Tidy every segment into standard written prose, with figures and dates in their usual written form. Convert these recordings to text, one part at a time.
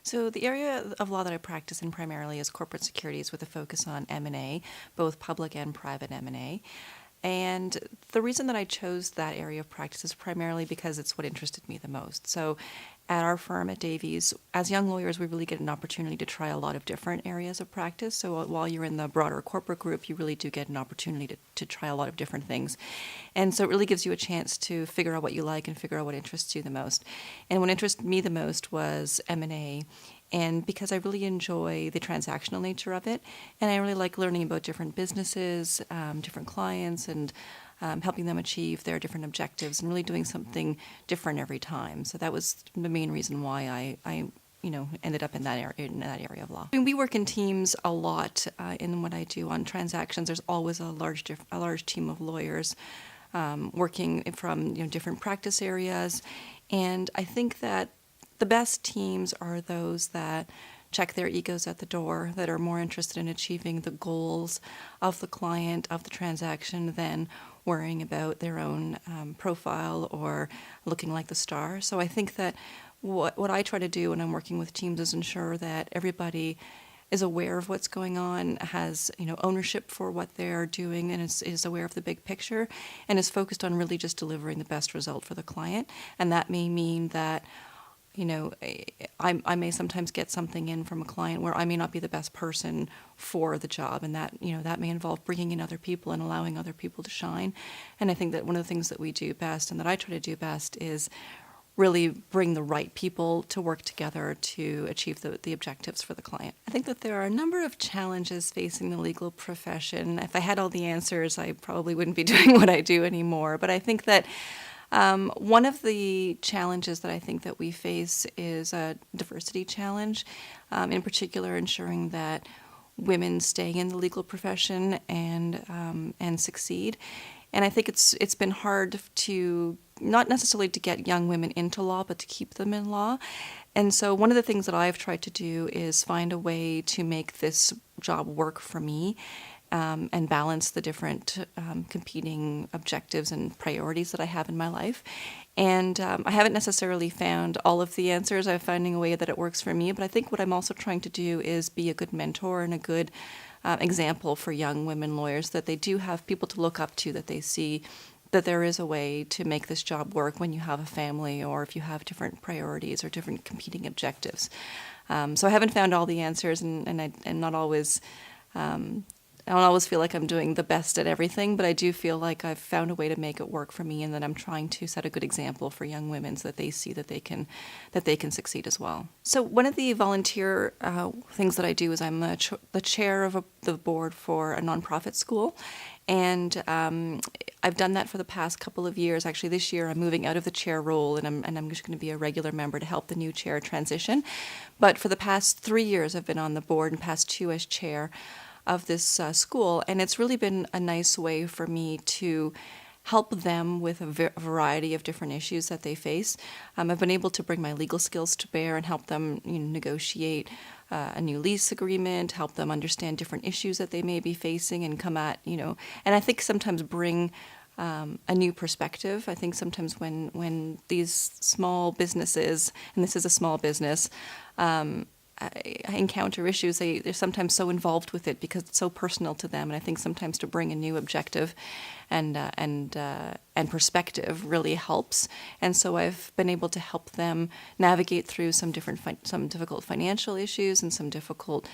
So the area of law that I practice in primarily is corporate securities with a focus on M&A, both public and private M&A. And the reason that I chose that area of practice is primarily because it's what interested me the most. So at our firm at Davies, as young lawyers, we really get an opportunity to try a lot of different areas of practice. So while you're in the broader corporate group, you really do get an opportunity to try a lot of different things. And so it really gives you a chance to figure out what you like and figure out what interests you the most. And what interested me the most was M&A. And because I really enjoy the transactional nature of it, and I really like learning about different businesses, different clients, and helping them achieve their different objectives, and really doing something different every time. So that was the main reason why I ended up in that area of law. I mean, we work in teams a lot in what I do on transactions. There's always a large team of lawyers working from different practice areas, and I think that the best teams are those that check their egos at the door, that are more interested in achieving the goals of the client, of the transaction, than worrying about their own profile or looking like the star. So I think that what I try to do when I'm working with teams is ensure that everybody is aware of what's going on, has ownership for what they're doing, and is aware of the big picture, and is focused on really just delivering the best result for the client. And that may mean that I may sometimes get something in from a client where I may not be the best person for the job, and that that may involve bringing in other people and allowing other people to shine. And I think that one of the things that we do best, and that I try to do best, is really bring the right people to work together to achieve the objectives for the client. I think that there are a number of challenges facing the legal profession. If I had all the answers, I probably wouldn't be doing what I do anymore. But I think that one of the challenges that I think that we face is a diversity challenge, in particular ensuring that women stay in the legal profession and succeed. And I think it's been hard to, not necessarily to get young women into law, but to keep them in law. And so one of the things that I've tried to do is find a way to make this job work for me, and balance the different competing objectives and priorities that I have in my life. And I haven't necessarily found all of the answers. I'm finding a way that it works for me, but I think what I'm also trying to do is be a good mentor and a good example for young women lawyers, that they do have people to look up to, that they see that there is a way to make this job work when you have a family, or if you have different priorities or different competing objectives. So I haven't found all the answers, and not always... I don't always feel like I'm doing the best at everything, but I do feel like I've found a way to make it work for me, and that I'm trying to set a good example for young women so that they see that they can succeed as well. So one of the volunteer things that I do is I'm the chair of the board for a nonprofit school, and I've done that for the past couple of years. Actually, this year I'm moving out of the chair role, and I'm just going to be a regular member to help the new chair transition. But for the past 3 years, I've been on the board, and past 2 as chair of this school, and it's really been a nice way for me to help them with a variety of different issues that they face. I've been able to bring my legal skills to bear and help them negotiate a new lease agreement, help them understand different issues that they may be facing, and come at, and I think sometimes bring a new perspective. I think sometimes when these small businesses, and this is a small business, I encounter issues, they're sometimes so involved with it because it's so personal to them, and I think sometimes to bring a new objective and perspective really helps. And so I've been able to help them navigate through some difficult financial issues and some difficult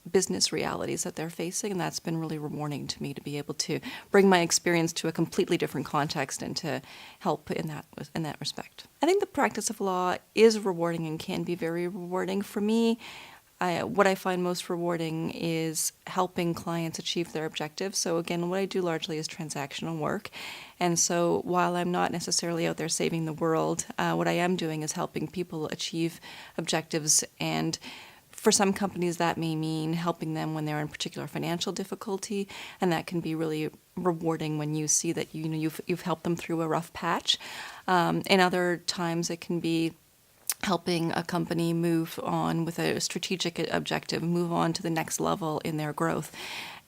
business realities that they're facing, and that's been really rewarding to me, to be able to bring my experience to a completely different context and to help in that respect. I think the practice of law is rewarding and can be very rewarding. For me, what I find most rewarding is helping clients achieve their objectives. So again, what I do largely is transactional work. And so while I'm not necessarily out there saving the world, what I am doing is helping people achieve objectives. And for some companies, that may mean helping them when they're in particular financial difficulty, and that can be really rewarding when you see that you've helped them through a rough patch. In other times, it can be helping a company move on with a strategic objective, move on to the next level in their growth.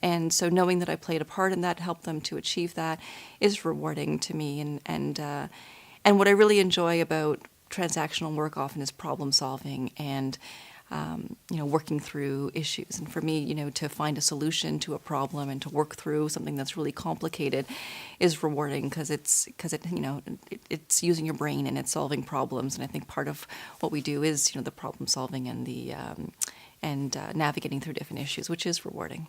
And so knowing that I played a part in that, helped them to achieve that, is rewarding to me. And what I really enjoy about transactional work often is problem solving and working through issues. And for me, to find a solution to a problem and to work through something that's really complicated is rewarding because it's using your brain and it's solving problems. And I think part of what we do is the problem solving and the navigating through different issues, which is rewarding.